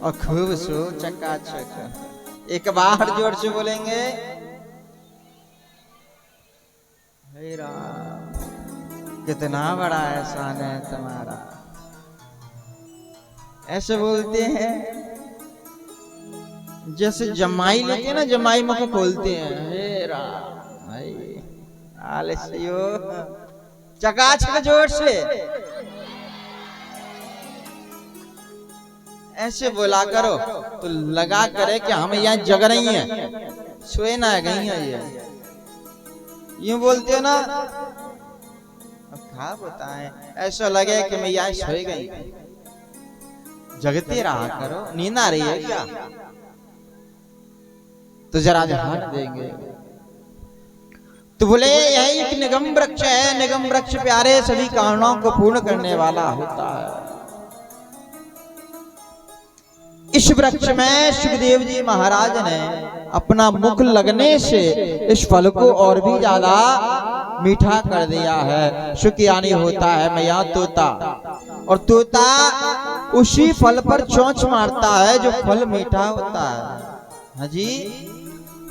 और खूब सो चकाचक। एक बार जोर से बोलेंगे हे राम, कितना बड़ा एहसान है तुम्हारा। ऐसे बोलते हैं जैसे जमाई लेके ना, जमाई मुख खोलते हैं, हे राम भाई आलसियो, चकाचक जोर से ऐसे बोला करो तो लगा करे कि हम यहाँ जग रही हैं, सोए ना गई हैं। ये यूं बोलते हो ना, अब क्या बताएं, ऐसा लगे कि मैं यहाँ सोए गई। जगते रहा करो, नींद आ रही है क्या? तो जरा ध्यान देंगे तो बोले यही एक निगम वृक्ष है। निगम वृक्ष प्यारे सभी कामनाओं को पूर्ण करने वाला होता है। इस वृक्ष में सुखदेव जी महाराज ने अपना मुख लगने से इस फल को और भी ज्यादा मीठा कर दिया है। सुख यानी होता है मैया तोता, और तोता उसी फल पर चोंच मारता है जो फल मीठा होता है। हाँ जी,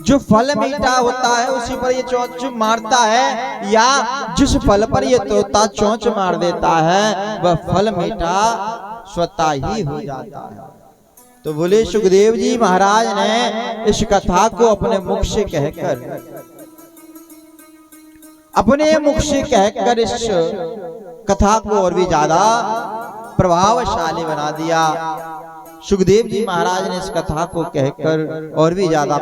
जो फल मीठा होता है उसी पर ये चोंच मारता है, या जिस फल पर ये तोता चोंच मार देता है वह फल मीठा स्वतः ही हो जाता है। तो बोले सुखदेव जी महाराज ने इस कथा को अपने मुख से कहकर इस कथा को और भी ज्यादा प्रभावशाली बना दिया। सुखदेव जी महाराज ने इस कथा को कहकर और भी ज्यादा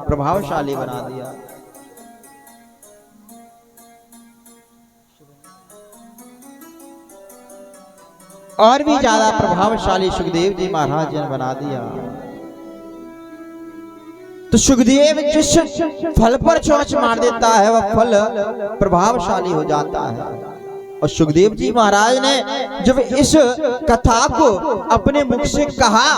प्रभावशाली बना दिया। और भी ज्यादा प्रभावशाली सुखदेव जी महाराज ने बना दिया। तो सुखदेव जिस फल पर चोंच मार देता है वह फल प्रभावशाली हो जाता है। और सुखदेव जी महाराज ने जब इस कथा को अपने मुख से कहा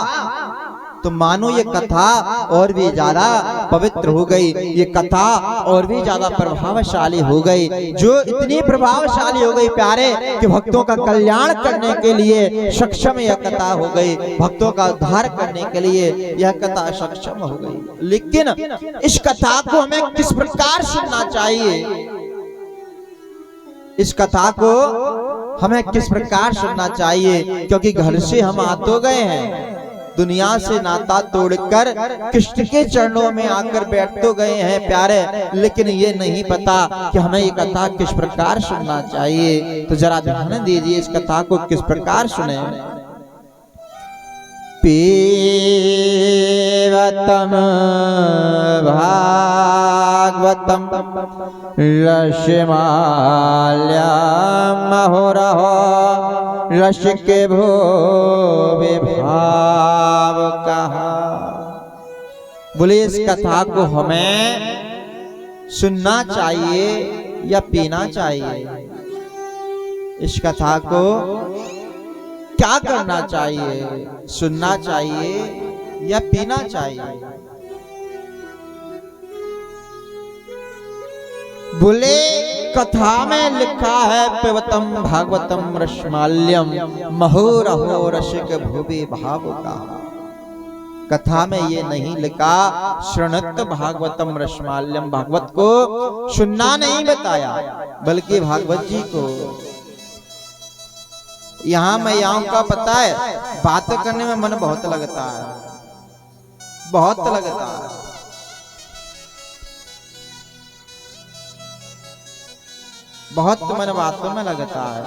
तो मानो ये कथा और भी ज्यादा पवित्र हो गई, ये कथा और भी ज्यादा प्रभावशाली हो गई। जो इतनी प्रभावशाली हो गई प्यारे कि भक्तों का कल्याण करने के लिए सक्षम यह कथा हो गई, भक्तों का उद्धार करने के लिए यह कथा सक्षम हो गई। लेकिन इस कथा को हमें किस प्रकार सुनना चाहिए, इस कथा को हमें किस प्रकार सुनना चाहिए? क्योंकि घर से हम आ तो गए हैं, दुनिया से नाता तोड़कर कृष्ण के चरणों में आकर बैठ तो गए हैं प्यारे, लेकिन ये नहीं पता कि हमें ये कथा किस प्रकार सुनना चाहिए। तो जरा ध्यान दीजिए, इस कथा को किस प्रकार सुने। पीवतम भागवतम रसमाल्यम महोरहो रस के भो विभाव कहा। बोले इस कथा को हमें सुनना चाहिए या पीना चाहिए? इस कथा को क्या करना चाहिए, सुनना चाहिए या पीना चाहिए? बोले कथा में लिखा है पिबतम भागवतम रसमाल्यम महोरहो रसिक भुवि भाव का। कथा में ये नहीं लिखा शृणुत भागवतम रसमाल्यम, भागवत को सुनना नहीं बताया बल्कि भागवत जी को। यहाँ मैयाओं का पता है बात करने में मन बहुत लगता है, बहुत लगता है। बहुत मन बातों में लगता है।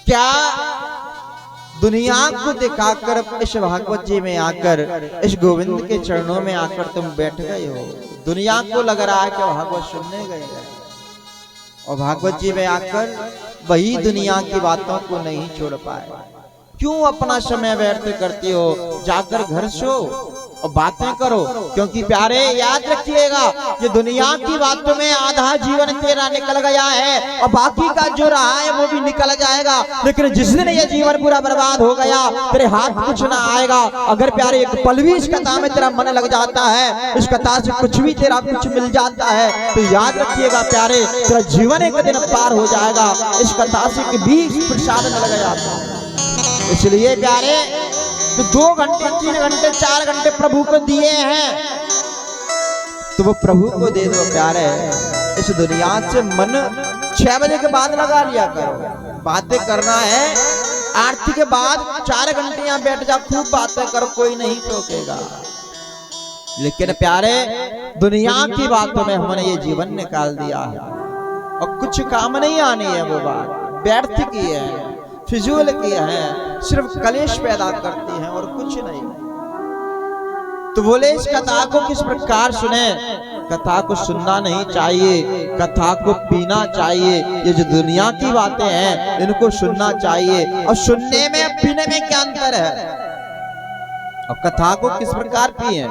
क्या दुनिया को दिखाकर इस भागवत जी में आकर, इस गोविंद के चरणों में आकर तुम बैठ गए हो? दुनिया को लग रहा है कि भागवत सुनने गए हैं, और भागवत जी में आकर वही दुनिया की बातों को नहीं छोड़ पाए। क्यों अपना समय व्यर्थ करते हो? जाकर घर सो और बातें करो। क्योंकि प्यारे याद रखिएगा, ये दुनिया की बातों में आधा जीवन तेरा निकल गया है और बाकी का जो रहा है वो भी निकल जाएगा। लेकिन जिस दिन ये जीवन पूरा बर्बाद हो गया तेरे हाथ कुछ ना आएगा। अगर प्यारे एक पल भी इस कथा में तेरा मन लग जाता है, इस कथा से कुछ भी तेरा कुछ मिल जाता है, तो याद रखिएगा प्यारे तेरा जीवन एक दिन पार हो जाएगा। इस कथा से भी प्रसाद मिल गया। इसलिए प्यारे तो 2 घंटे 3 घंटे 4 घंटे प्रभु को दिए हैं, तो वो प्रभु को दे दो प्यारे। इस दुनिया से मन 6 बजे के बाद लगा लिया करो। बातें करना है आरती के बाद 4 घंटे यहाँ बैठ जा, खूब बातें करो, कोई नहीं टोकेगा। लेकिन प्यारे दुनिया की बातों में हमने ये जीवन निकाल दिया है और कुछ काम नहीं आनी है। वो बात व्यर्थ की है, फिजूल की है, सिर्फ कलेश पैदा करती है और कुछ नहीं। तो बोले इस कथा को किस प्रकार सुने? कथा को सुनना नहीं चाहिए, कथा को पीना चाहिए। ये जो दुनिया की बातें हैं इनको सुनना चाहिए। और सुनने में और पीने में क्या अंतर है? और कथा को किस प्रकार पिए?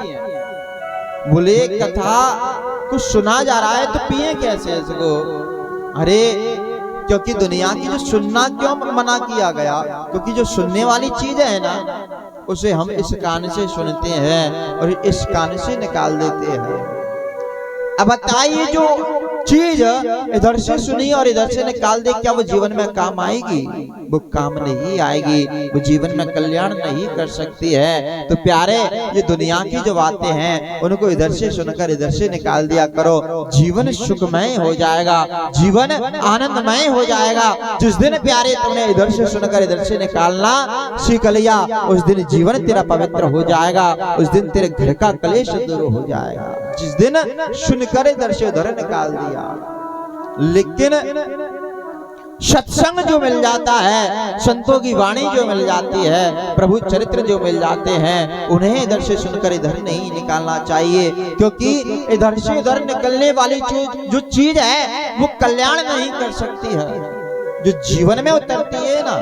बोले कथा कुछ सुना जा रहा है तो पिए कैसे इसको? अरे क्योंकि दुनिया की जो सुनना क्यों मना किया गया? क्योंकि जो सुनने वाली चीज है ना उसे हम इस कान से सुनते हैं और इस कान से निकाल देते हैं। अब बताइए जो चीज इधर से सुनी और इधर से निकाल दे, क्या वो जीवन में काम आएगी? वो काम नहीं आएगी, वो जीवन में कल्याण नहीं कर सकती है। तो प्यारे ये दुनिया की जो बातें हैं उनको इधर से सुनकर इधर से निकाल दिया करो। जीवन सुखमय हो जाएगा, जीवन आनंदमय हो जाएगा। जिस दिन प्यारे तुमने इधर से सुनकर इधर से निकालना सीख लिया, उस दिन जीवन तेरा पवित्र हो जाएगा, उस दिन तेरे घर का क्लेश दूर हो जाएगा। जिस दिन सुनकर इधर से उधर निकाल दिया। लेकिन सत्संग जो मिल जाता है, संतों की वाणी जो मिल जाती है, प्रभु चरित्र जो मिल जाते हैं, उन्हें इधर से सुनकर इधर नहीं निकालना चाहिए। क्योंकि इधर से उधर निकलने वाली जो चीज है वो कल्याण नहीं कर सकती है। जो जीवन में उतरती है ना,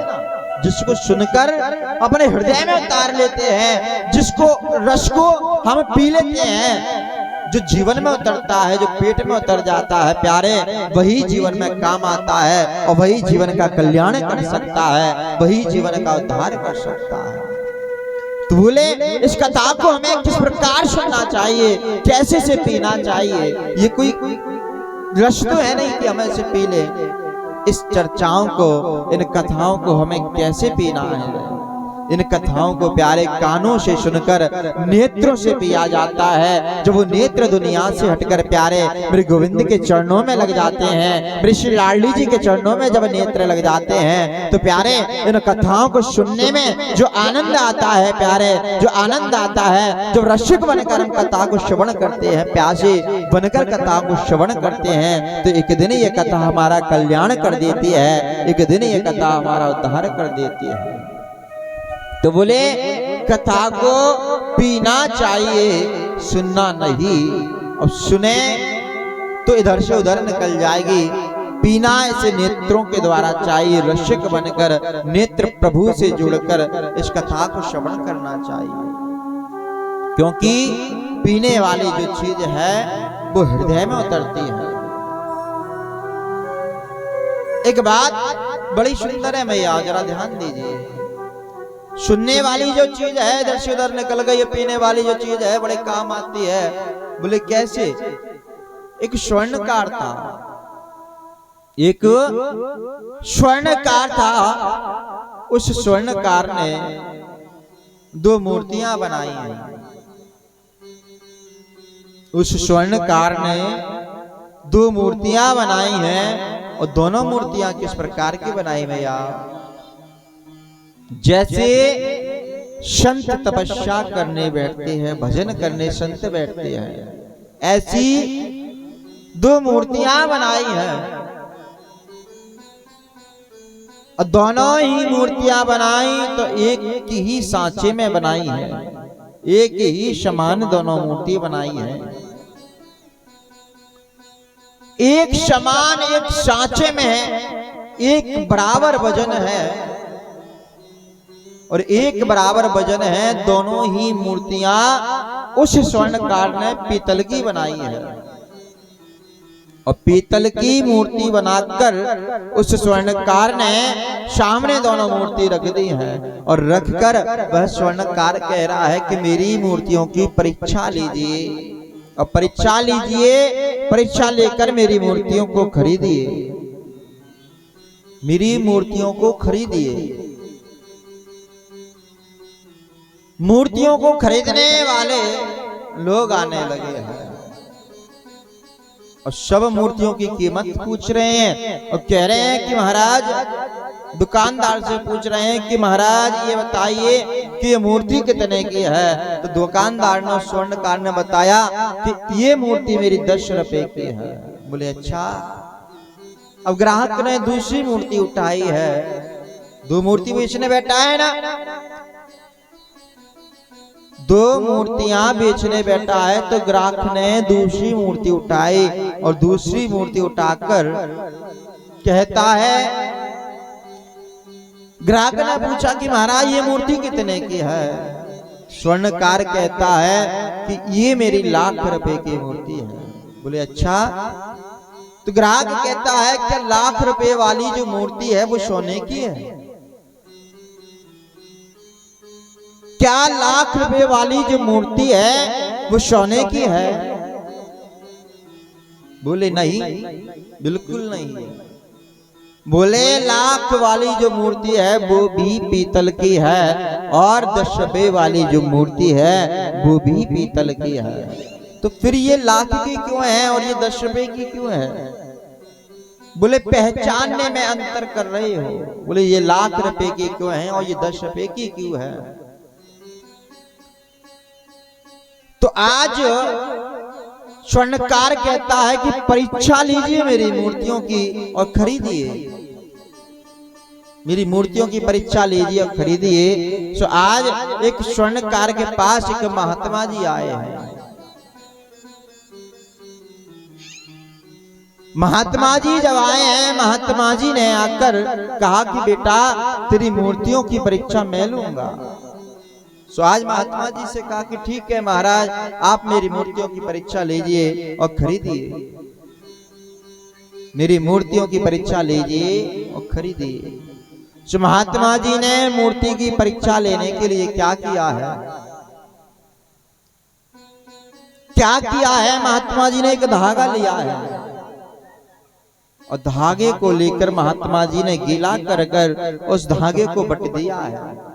जिसको सुनकर अपने हृदय में उतार लेते हैं, जिसको रस को हम पी लेते हैं, जो जीवन में उतरता है, जो पेट में उतर जाता है प्यारे, वही जीवन में काम आता है और वही जीवन का कल्याण कर सकता है, वही जीवन का उद्धार कर सकता है। तो बोले इस कथा को हमें किस प्रकार सुनना चाहिए, कैसे से पीना चाहिए? ये कोई रस तो है नहीं कि हमें इसे पी ले। इस चर्चाओं को, इन कथाओं को हमें कैसे पीना है? इन कथाओं को प्यारे कानों से सुनकर नेत्रों से पिया जाता है। जब वो नेत्र दुनिया से हटकर प्यारे मेरे गोविंद के चरणों में लग जाते हैं, मेरे श्री लाडली जी के चरणों में जब नेत्र लग जाते हैं, तो प्यारे इन कथाओं को सुनने में जो आनंद आता है प्यारे, जो आनंद आता है, जब रसिक बनकर हम कथा को श्रवण करते हैं, प्यासे बनकर कथा को श्रवण करते हैं, तो एक दिन ये कथा हमारा कल्याण कर देती है, एक दिन ये कथा हमारा उद्धार कर देती है। तो बोले कथा को पीना चाहिए, सुनना नहीं। और सुने तो इधर से उधर निकल जाएगी। पीना ऐसे नेत्रों के द्वारा चाहिए, रसिक बनकर नेत्र प्रभु से जुड़कर इस कथा को श्रवण करना चाहिए। क्योंकि पीने वाली जो चीज है वो हृदय में उतरती है। एक बात बड़ी सुंदर है भैया, जरा ध्यान दीजिए। सुनने वाली जो चीज है इधर से उधर निकल गई, पीने वाली जो चीज है बड़े काम आती है। बोले कैसे? एक स्वर्णकार था, एक स्वर्णकार था। उस स्वर्णकार ने 2 मूर्तियां बनाई हैं। उस स्वर्णकार ने 2 मूर्तियां बनाई हैं और दोनों मूर्तियां किस प्रकार की बनाई भैया? जैसे संत तपस्या करने बैठते हैं, भजन करने संत बैठते हैं, ऐसी 2 मूर्तियां बनाई हैं। और दोनों ही मूर्तियां बनाई तो एक ही सांचे में बनाई है, एक ही समान दोनों मूर्ति बनाई है। एक समान एक सांचे में है, एक बराबर वजन है और एक बराबर वजन है। दोनों ही मूर्तियां उस स्वर्णकार ने पीतल की बनाई है और पीतल की मूर्ति बनाकर उस स्वर्णकार ने सामने दोनों मूर्ति रख दी है। और रखकर वह स्वर्णकार कह रहा है कि मेरी मूर्तियों की परीक्षा लीजिए और परीक्षा लीजिए, परीक्षा लेकर मेरी मूर्तियों को खरीदिए, मेरी मूर्तियों को खरीदिए। मूर्तियों को खरीदने वाले लोग आने लगे हैं और सब मूर्तियों की कीमत पूछ रहे हैं और कह रहे हैं कि महाराज, दुकानदार से पूछ रहे हैं कि महाराज ये बताइए कि ये मूर्ति कितने की है। तो दुकानदार ने, स्वर्णकार ने बताया कि ये मूर्ति मेरी 10 रुपए की है। बोले अच्छा। अब ग्राहक ने दूसरी मूर्ति उठाई है, 2 मूर्ति बेचने बैठा है ना, 2 मूर्तियां बेचने बैठा है। तो ग्राहक ने दूसरी मूर्ति उठाई और दूसरी मूर्ति उठाकर कहता है, ग्राहक ने पूछा कि महाराज ये मूर्ति कितने की है। स्वर्णकार कहता है कि ये मेरी 1 लाख रुपए की मूर्ति है। बोले अच्छा। तो ग्राहक कहता है कि 1 लाख रुपए वाली जो मूर्ति है वो सोने की है? क्या 1 लाख रुपए वाली जो मूर्ति है वो सोने की है? बोले नहीं, बिल्कुल नहीं। बोले 1 लाख वाली जो मूर्ति है वो भी पीतल की है और 10 रुपए वाली जो मूर्ति है वो भी पीतल की है। तो फिर ये 1 लाख की क्यों है और ये 10 रुपए की क्यों है? बोले पहचानने में अंतर कर रहे हो। बोले ये 1 लाख रुपए की क्यों है और ये 10 रुपए की क्यों है? तो आज स्वर्णकार कहता है कि परीक्षा लीजिए मेरी मूर्तियों की और खरीदिए, मेरी मूर्तियों की परीक्षा लीजिए और खरीदिए। सो आज एक स्वर्णकार के पास एक महात्मा जी आए हैं। महात्मा जी जब आए हैं, महात्मा जी ने आकर कहा कि बेटा तेरी मूर्तियों की परीक्षा मैं लूंगा। सो आज महात्मा जी से कहा कि ठीक है महाराज, आप मेरी मूर्तियों की परीक्षा लीजिए और खरीदिए, मेरी मूर्तियों की परीक्षा लीजिए और खरीदिए। सो महात्मा जी ने मूर्ति की परीक्षा लेने के लिए क्या किया है? क्या किया है? महात्मा जी ने एक धागा लिया है और धागे को लेकर महात्मा जी ने गीला कर कर उस धागे को बट दिया है।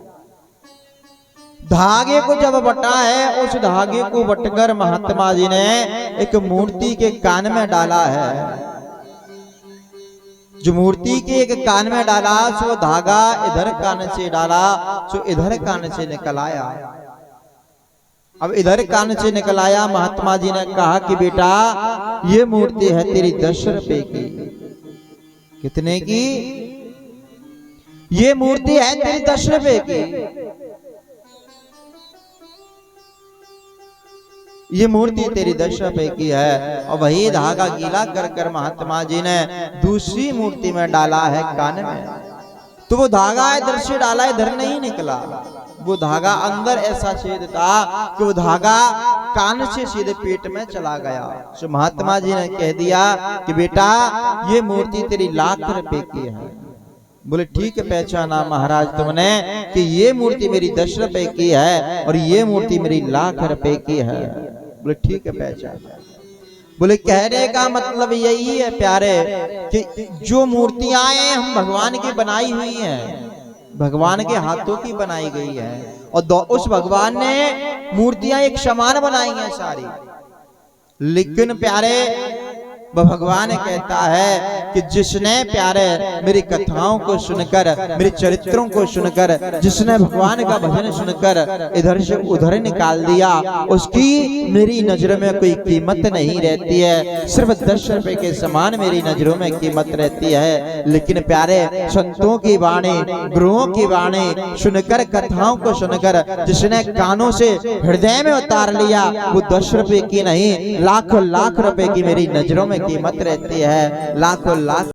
धागे को जब बटा है, उस धागे को बटकर महात्मा जी ने एक मूर्ति के कान में डाला है। जो मूर्ति के एक कान में डाला, सो धागा इधर कान से डाला, सो इधर कान से निकल आया। अब इधर कान से निकल आया। महात्मा जी ने कहा कि बेटा ये मूर्ति है तेरी 10 रुपए की। कितने की? ये मूर्ति है तेरी 10 रुपए की। ये मूर्ति तेरी 10 रुपए की है। और वही धागा गीला कर कर महात्मा जी ने दूसरी मूर्ति में डाला है कान में। तो वो धागा इधर से डाला, इधर नहीं निकला। वो धागा अंदर ऐसा छेद था कि वो धागा कान से सीधे पेट में चला गया। तो महात्मा जी ने कह दिया कि बेटा ये मूर्ति तेरी 1 लाख रुपए की है। बोले ठीक है, पहचाना महाराज तुमने कि ये मूर्ति मेरी 10 रुपए की है और ये मूर्ति मेरी 1 लाख रुपए की है। बोले ठीक है, पहचाना। बोले कहने का मतलब यही है प्यारे कि जो मूर्तियां हम भगवान की बनाई हुई हैं, भगवान के हाथों की बनाई गई है और उस भगवान ने मूर्तियां एक समान बनाई हैं सारी। लेकिन प्यारे भगवान कहता है कि जिसने प्यारे मेरी कथाओं को सुनकर, मेरे चरित्रों को सुनकर, जिसने भगवान का भजन सुनकर इधर से उधर निकाल दिया, उसकी मेरी नजरों में कोई कीमत नहीं रहती है। सिर्फ 10 रुपए के समान मेरी नजरों में कीमत रहती है। लेकिन प्यारे संतों की वाणी, गुरुओं की वाणी सुनकर, कथाओं को सुनकर जिसने कानों से हृदय में उतार लिया, वो 10 रुपए की नहीं, लाखों लाख रुपए की मेरी नजरों में कीमत रहती है। लाखों लाख